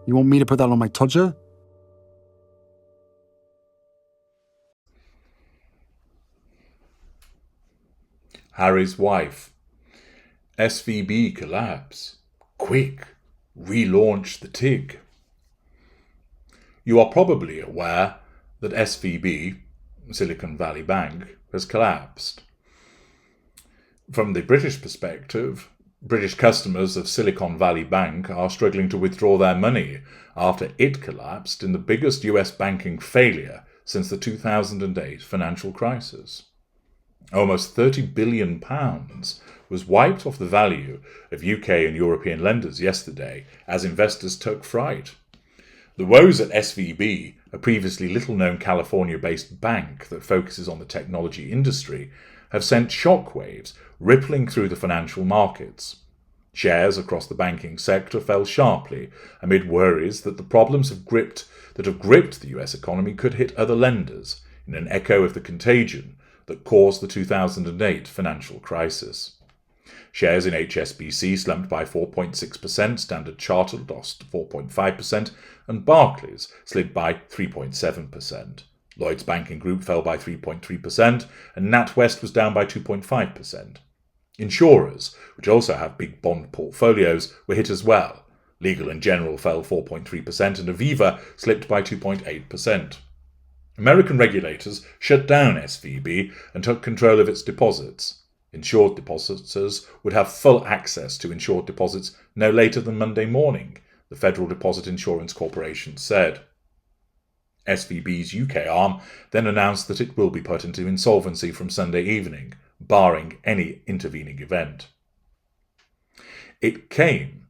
You want me to put that on my todger? Harry's wife. SVB collapse. Quick, relaunch the TIG. You are probably aware that SVB, Silicon Valley Bank, has collapsed. From the British perspective, British customers of Silicon Valley Bank are struggling to withdraw their money after it collapsed in the biggest US banking failure since the 2008 financial crisis. Almost £30 billion was wiped off the value of UK and European lenders yesterday as investors took fright. The woes at SVB, a previously little-known California-based bank that focuses on the technology industry, have sent shockwaves rippling through the financial markets. Shares across the banking sector fell sharply amid worries that the problems have gripped the US economy could hit other lenders, in an echo of the contagion that caused the 2008 financial crisis. Shares in HSBC slumped by 4.6%, Standard Chartered lost 4.5%, and Barclays slid by 3.7%. Lloyds Banking Group fell by 3.3%, and NatWest was down by 2.5%. Insurers, which also have big bond portfolios, were hit as well. Legal & General fell 4.3%, and Aviva slipped by 2.8%. American regulators shut down SVB and took control of its deposits. Insured depositors would have full access to insured deposits no later than Monday morning, the Federal Deposit Insurance Corporation said. SVB's UK arm then announced that it will be put into insolvency from Sunday evening, barring any intervening event. It came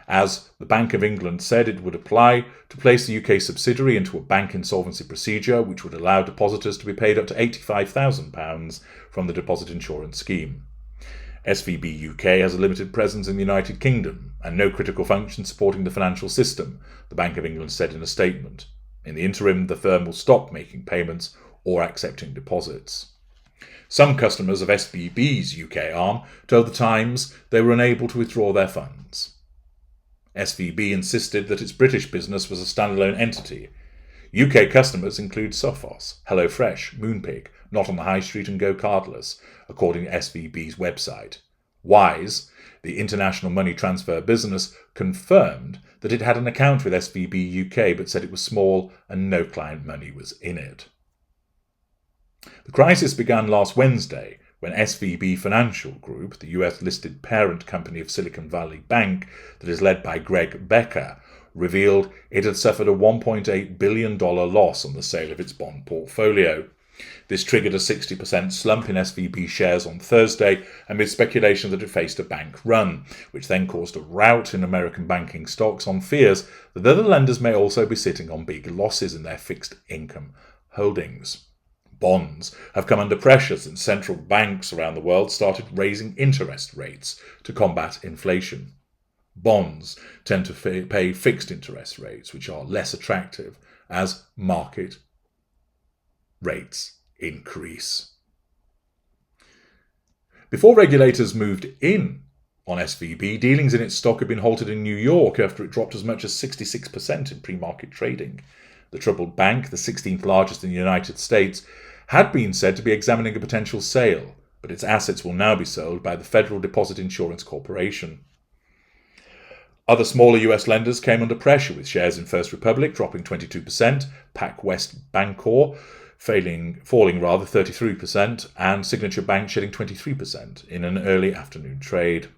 as the Bank of England said it would apply to place the UK subsidiary into a bank insolvency procedure which would allow depositors to be paid up to £85,000 from the deposit insurance scheme. SVB UK has a limited presence in the United Kingdom and no critical function supporting the financial system, the Bank of England said in a statement. In the interim, the firm will stop making payments or accepting deposits. Some customers of SVB's UK arm told The Times they were unable to withdraw their funds. SVB insisted that its British business was a standalone entity. UK customers include Sophos, HelloFresh, Moonpig, Not on the High Street and Go Cardless, according to SVB's website. Wise, the international money transfer business, confirmed that it had an account with SVB UK but said it was small and no client money was in it. The crisis began last Wednesday when SVB Financial Group, the US-listed parent company of Silicon Valley Bank that is led by Greg Becker, revealed it had suffered a $1.8 billion loss on the sale of its bond portfolio. This triggered a 60% slump in SVB shares on Thursday amid speculation that it faced a bank run, which then caused a rout in American banking stocks on fears that other lenders may also be sitting on big losses in their fixed income holdings. Bonds have come under pressure since central banks around the world started raising interest rates to combat inflation. Bonds tend to pay fixed interest rates, which are less attractive as market rates increase. Before regulators moved in on SVB, dealings in its stock had been halted in New York after it dropped as much as 66% in pre-market trading. The troubled bank, the 16th largest in the United States, had been said to be examining a potential sale, but its assets will now be sold by the Federal Deposit Insurance Corporation. Other smaller US lenders came under pressure, with shares in First Republic dropping 22%, PacWest Bancorp falling 33%, and Signature Bank shedding 23% in an early afternoon trade.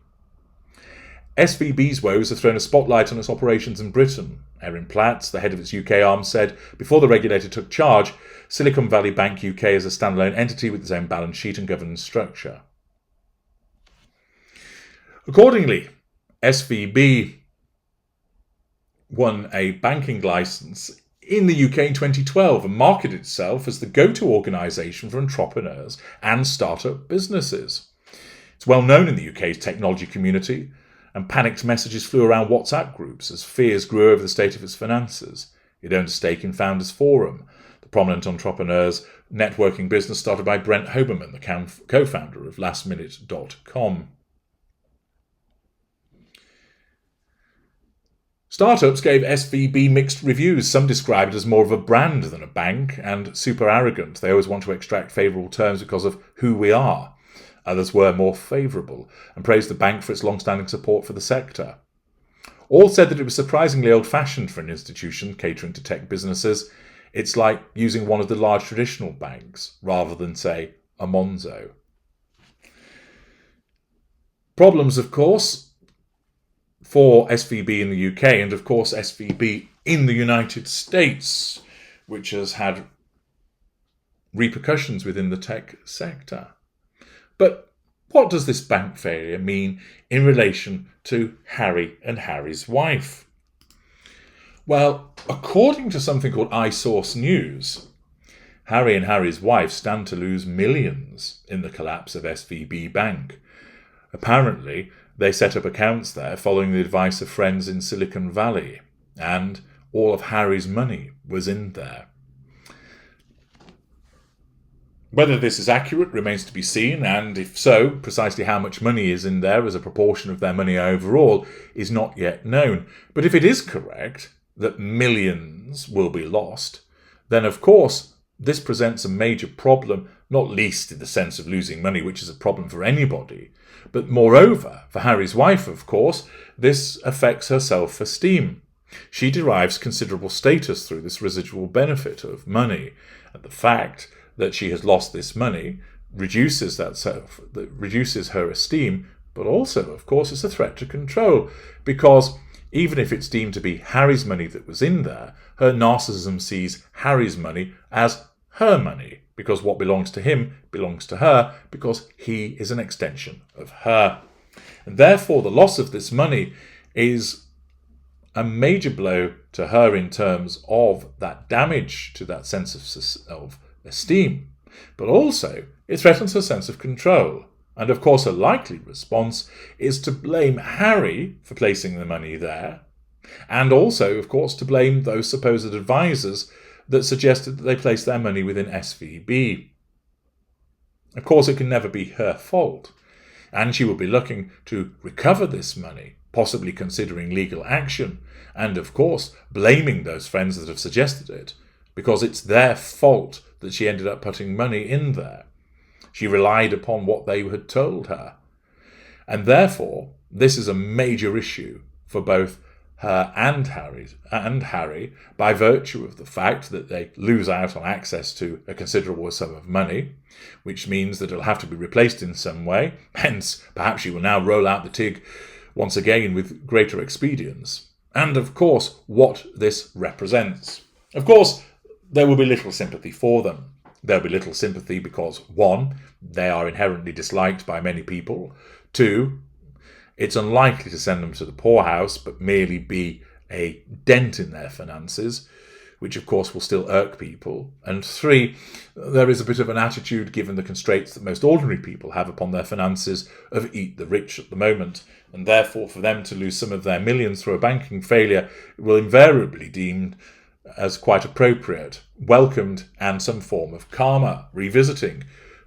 SVB's woes have thrown a spotlight on its operations in Britain. Erin Platts, the head of its UK arm, said before the regulator took charge, Silicon Valley Bank UK is a standalone entity with its own balance sheet and governance structure. Accordingly, SVB won a banking license in the UK in 2012 and marketed itself as the go-to organisation for entrepreneurs and start-up businesses. It's well known in the UK's technology community, and panicked messages flew around WhatsApp groups as fears grew over the state of its finances. It owned a stake in Founders Forum, the prominent entrepreneurs networking business started by Brent Hoberman, the co-founder of lastminute.com. Startups gave SVB mixed reviews. Some described it as more of a brand than a bank and super arrogant. They always want to extract favourable terms because of who we are. Others were more favourable and praised the bank for its long-standing support for the sector. All said that it was surprisingly old-fashioned for an institution catering to tech businesses. It's like using one of the large traditional banks rather than, say, a Monzo. Problems, of course, for SVB in the UK and, of course, SVB in the United States, which has had repercussions within the tech sector. But what does this bank failure mean in relation to Harry and Harry's wife? Well, according to something called iSource News, Harry and Harry's wife stand to lose millions in the collapse of SVB Bank. Apparently, they set up accounts there following the advice of friends in Silicon Valley, and all of Harry's money was in there. Whether this is accurate remains to be seen, and if so, precisely how much money is in there as a proportion of their money overall is not yet known. But if it is correct that millions will be lost, then of course this presents a major problem, not least in the sense of losing money, which is a problem for anybody. But moreover, for Harry's wife, of course, this affects her self-esteem. She derives considerable status through this residual benefit of money, and the fact that she has lost this money reduces her esteem, but also, of course, it's a threat to control, because even if it's deemed to be Harry's money that was in there, her narcissism sees Harry's money as her money, because what belongs to him belongs to her, because he is an extension of her. And therefore, the loss of this money is a major blow to her in terms of that damage to that sense of esteem, but also it threatens her sense of control. And of course, a likely response is to blame Harry for placing the money there, and also, of course, to blame those supposed advisors that suggested that they place their money within SVB. Of course, it can never be her fault, and she will be looking to recover this money, possibly considering legal action, and of course, blaming those friends that have suggested it, because it's their fault that she ended up putting money in there. She relied upon what they had told her. And therefore, this is a major issue for both her and Harry by virtue of the fact that they lose out on access to a considerable sum of money, which means that it'll have to be replaced in some way. Hence, perhaps she will now roll out the TIG once again with greater expedience. And of course, what this represents. Of course, there will be little sympathy for them. There'll be little sympathy because, 1, they are inherently disliked by many people. 2, it's unlikely to send them to the poorhouse, but merely be a dent in their finances, which of course will still irk people. And 3, there is a bit of an attitude, given the constraints that most ordinary people have upon their finances, of eat the rich at the moment. And therefore, for them to lose some of their millions through a banking failure will invariably be deemed as quite appropriate, welcomed, and some form of karma, revisiting.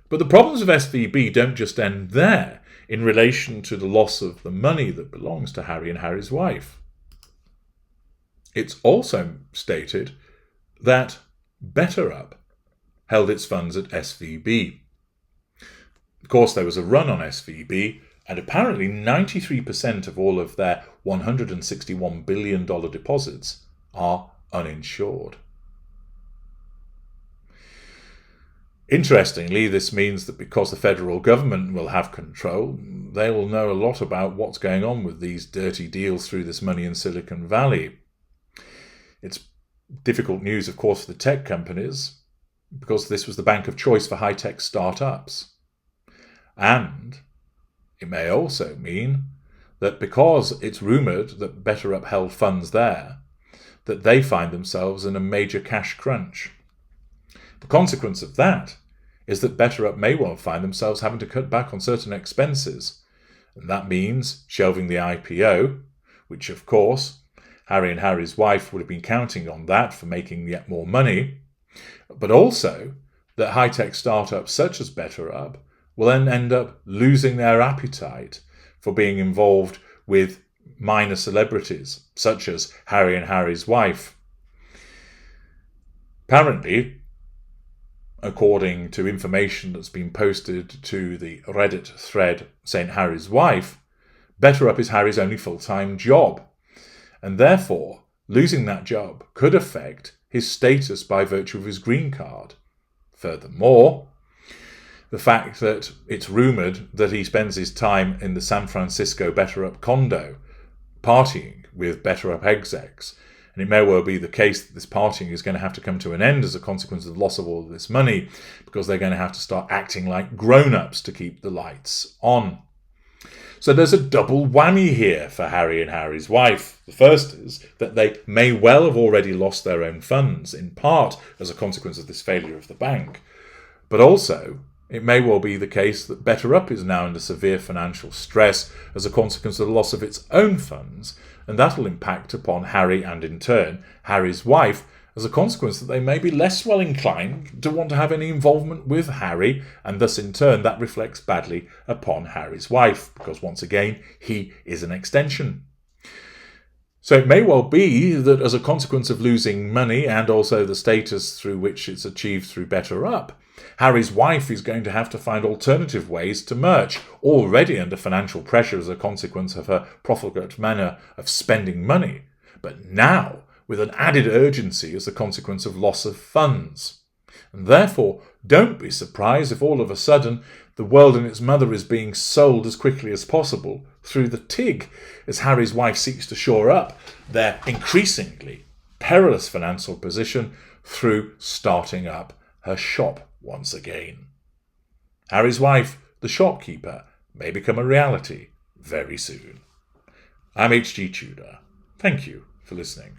But the problems of SVB don't just end there in relation to the loss of the money that belongs to Harry and Harry's wife. It's also stated that BetterUp held its funds at SVB. Of course, there was a run on SVB, and apparently 93% of all of their $161 billion deposits are uninsured. Interestingly, this means that because the federal government will have control, they will know a lot about what's going on with these dirty deals through this money in Silicon Valley. It's difficult news, of course, for the tech companies, because this was the bank of choice for high-tech startups. And it may also mean that because it's rumoured that BetterUp held funds there, that they find themselves in a major cash crunch. The consequence of that is that BetterUp may well find themselves having to cut back on certain expenses. And that means shelving the IPO, which of course, Harry and Harry's wife would have been counting on that for making yet more money, but also that high-tech startups such as BetterUp will then end up losing their appetite for being involved with minor celebrities, such as Harry and Harry's wife. Apparently, according to information that's been posted to the Reddit thread St. Harry's wife, BetterUp is Harry's only full-time job, and therefore losing that job could affect his status by virtue of his green card. Furthermore, the fact that it's rumoured that he spends his time in the San Francisco BetterUp condo partying with BetterUp execs, and it may well be the case that this partying is going to have to come to an end as a consequence of the loss of all of this money, because they're going to have to start acting like grown-ups to keep the lights on. So there's a double whammy here for Harry and Harry's wife. The first is that they may well have already lost their own funds, in part as a consequence of this failure of the bank. But also, it may well be the case that BetterUp is now under severe financial stress as a consequence of the loss of its own funds, and that will impact upon Harry and, in turn, Harry's wife, as a consequence that they may be less well inclined to want to have any involvement with Harry, and thus in turn that reflects badly upon Harry's wife, because once again he is an extension. So it may well be that as a consequence of losing money and also the status through which it's achieved through BetterUp, Harry's wife is going to have to find alternative ways to merch, already under financial pressure as a consequence of her profligate manner of spending money, but now with an added urgency as a consequence of loss of funds. And therefore, don't be surprised if all of a sudden the world and its mother is being sold as quickly as possible through the TIG, as Harry's wife seeks to shore up their increasingly perilous financial position through starting up her shop once again. Harry's wife, the shopkeeper, may become a reality very soon. I'm HG Tudor. Thank you for listening.